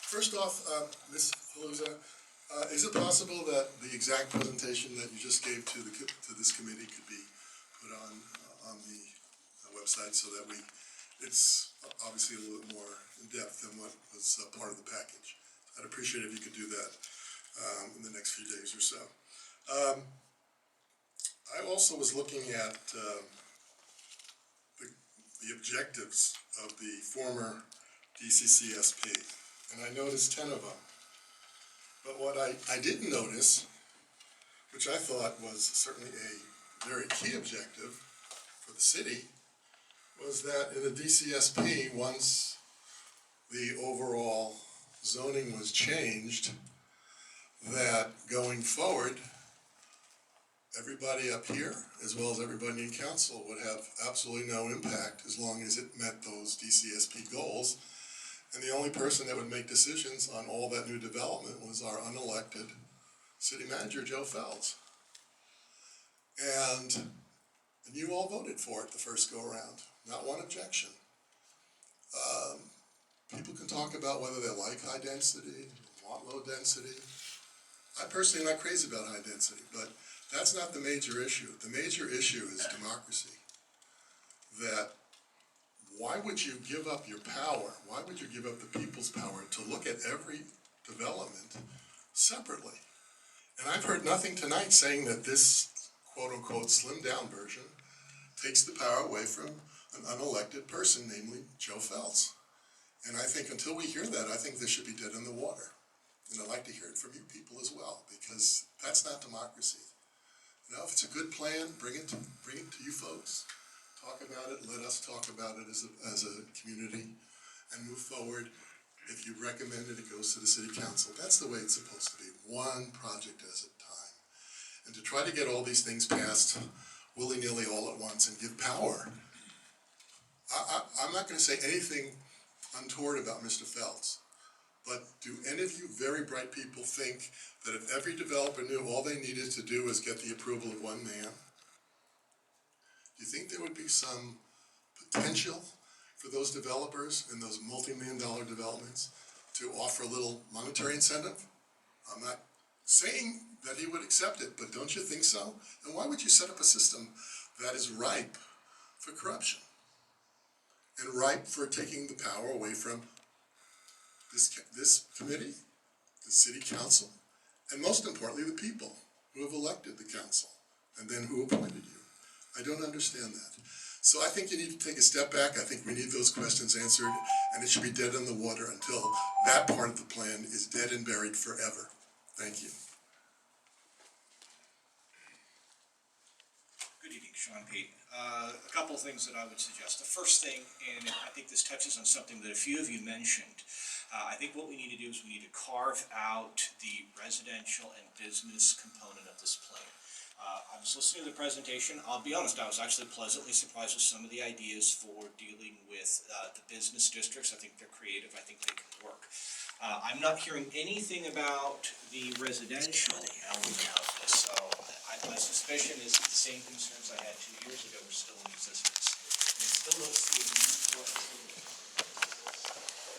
First off, Ms. Haluza, is it possible that the exact presentation that you just gave to this committee could be put on the website so that it's obviously a little bit more in depth than what was part of the package? I'd appreciate it if you could do that in the next few days or so. I also was looking at the objectives of the former DCCSP, and I noticed 10 of them. But what I didn't notice, which I thought was certainly a very key objective for the city, was that in the DCSP, once the overall zoning was changed, that going forward, everybody up here, as well as everybody in council, would have absolutely no impact as long as it met those DCSP goals. And the only person that would make decisions on all that new development was our unelected city manager, Joe Felz. And you all voted for it the first go around, not one objection. People can talk about whether they like high density, want low density. I personally am not crazy about high density, but that's not the major issue. The major issue is democracy. That why would you give up your power? Why would you give up the people's power to look at every development separately? And I've heard nothing tonight saying that this quote-unquote slimmed down version takes the power away from an unelected person, namely Joe Felz. And I think until we hear that, I think this should be dead in the water. And I'd like to hear it from you people as well, because that's not democracy. You know, if it's a good plan, bring it to you folks. Talk about it, let us talk about it as a community, and move forward. If you recommend it, it goes to the city council. That's the way it's supposed to be, one project at a time. And to try to get all these things passed willy-nilly all at once and give power. I'm not going to say anything untoward about Mr. Felz, but do any of you very bright people think that if every developer knew all they needed to do was get the approval of one man, do you think there would be some potential for those developers in those multi-million-dollar developments to offer a little monetary incentive? I'm not saying that he would accept it, but don't you think so? And why would you set up a system that is ripe for corruption and ripe for taking the power away from this committee, the city council, and most importantly, the people who have elected the council and then who appointed you? I don't understand that. So I think you need to take a step back. I think we need those questions answered, and it should be dead in the water until that part of the plan is dead and buried forever. Thank you. Good evening, Sean Pete. A couple of things that I would suggest. The first thing, and I think this touches on something that a few of you mentioned, I think what we need to do is we need to carve out the residential and business component of this plan. I was listening to the presentation. I'll be honest, I was actually pleasantly surprised with some of the ideas for dealing with the business districts. I think they're creative. I think they can work. I'm not hearing anything about the residential element of this, so my suspicion is that the same concerns I had 2 years ago are still in existence. And I still don't see a need for it.